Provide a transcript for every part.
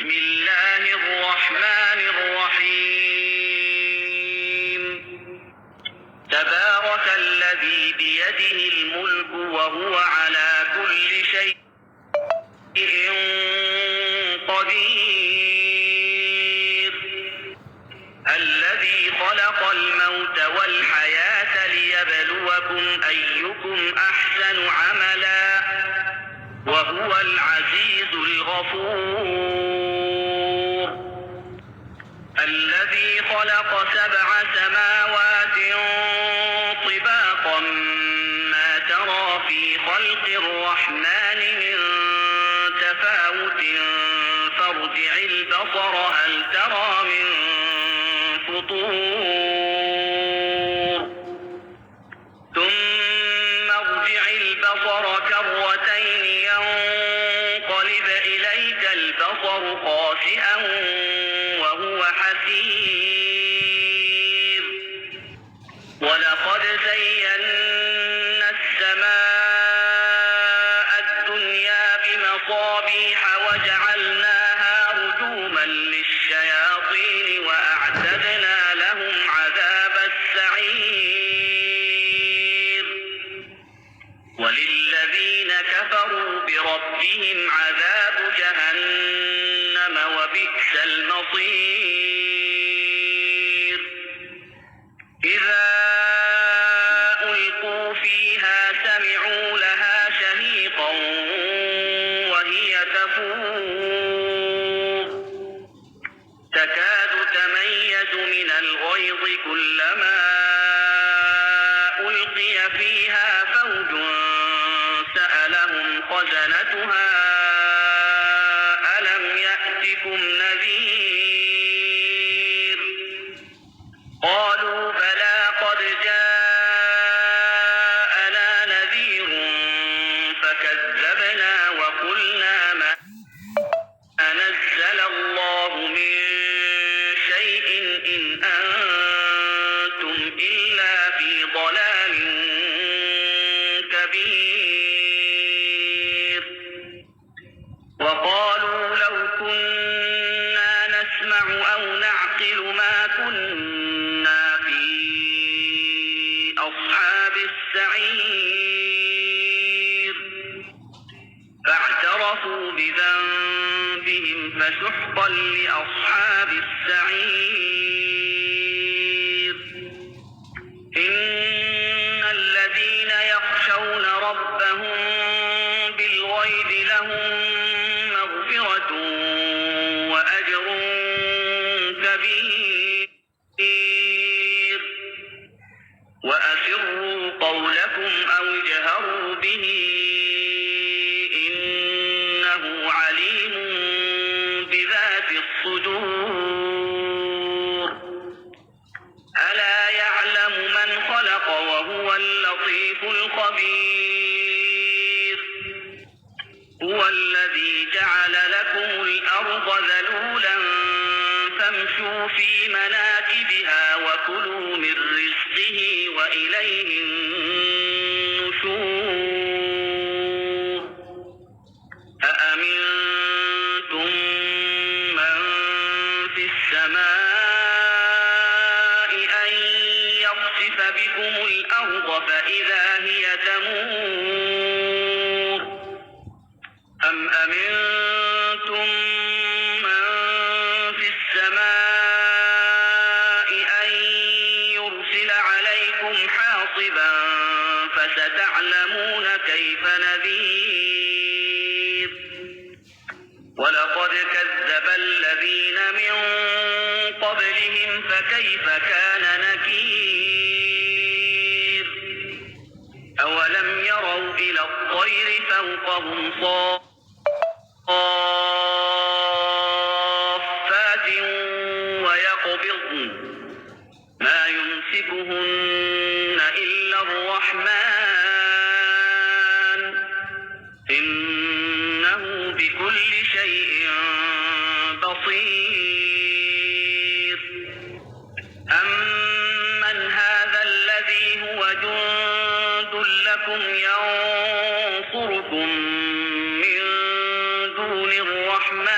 بسم الله الرحمن الرحيم تبارك الذي بيده الملك وهو على كل شيء قدير الذي خلق الموت والحياة ليبلوكم أيكم أحسن عملا وهو العزيز الغفور الذي خلق 7 سماوات طباقا ما ترى في خلق الرحمن من تفاوت فارجع البصر هل ترى من فطور ثم ارجع البصر كرتين ينقلب إليك البصر خاسئا وهو حسير ولقد زينا السماء الدنيا بمصابيح وجعلناها رجوما للشياطين وأعتدنا لهم عذاب السعير وللذين كفروا بربهم عذاب جهنم وبئس المصير إذا ألقوا فيها سمعوا لها شهيقا وهي تفور تكاد تميز من الغيظ كلما ألقي فيها فوج سألهم خزنتها ألم يأتكم نذير قالوا بلى قد جاءنا نذير فكذبنا وقلنا ما نزل الله من شيء إن أنتم إلا في ضلال كبير وقالوا لو كنا نسمع أو نعقل ما كنا في أصحاب السعير فاعترفوا بذنبهم فسحقا لأصحاب السعير إن الذين يخشون ربهم بالغيب لهم مغفرة وأجر كبير وأسروا قولكم أو اجهروا به إنه عليم بذات الصدور ألا يعلم من خلق وهو اللطيف الخبير هو الذي جعل لكم الأرض ذلولا فامشوا في مناكبها وكلوا من رزقه وإليه النشور أأمنتم من في السماء أن يخسف بكم الأرض فإذا هي تمور أم أمنتم من في السماء أن يرسل عليكم حاصبا فستعلمون كيف نذير ولقد كذب الذين من قبلهم فكيف كان نكير أولم يروا إلى الطير فوقهم صافات ويقبضن ما يمسكهن إلا الرحمن إنه بكل شيء بصير أمن هذا الذي هو جند لكم ينصركم من دون الرحمن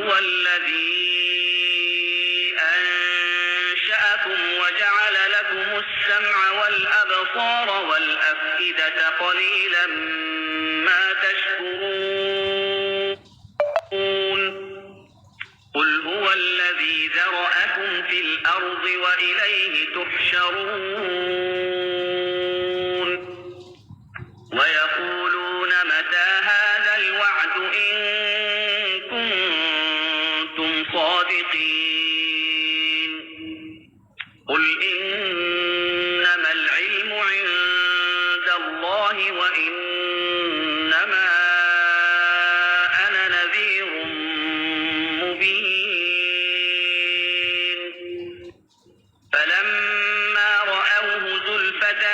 هو الذي أنشأكم وجعل لكم السمع والأبصار والأفئدة قليلا ما تشكرون قل هو الذي ذرأكم في الأرض وإليه تحشرون ويقولون متى هذا الوعد إن كنتم صادقين قل إنما العلم عند الله وإنما أنا نذير مبين فلما رأوه زلفة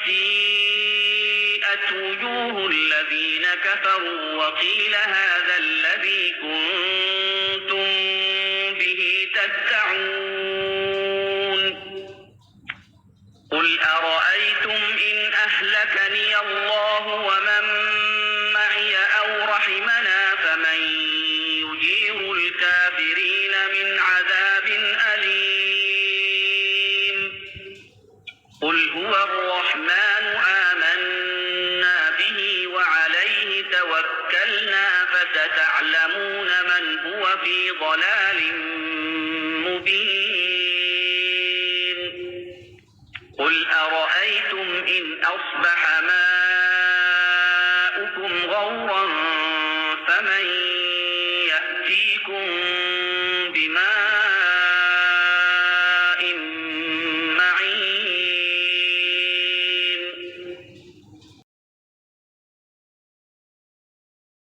سيئت وجوه الذين كفروا وقيل هذا الذي كنتم به تدعون قل أرأيتم إن أهلكني الله ومن معي أو رحمنا فمن يجير الكافرين من عذاب أليم قل هو الرحمن آمنا به وعليه توكلنا فستعلمون من هو في ضلال مبين قل أرأيتم إن أصبح ماؤكم غورا فمن يأتيكم بماء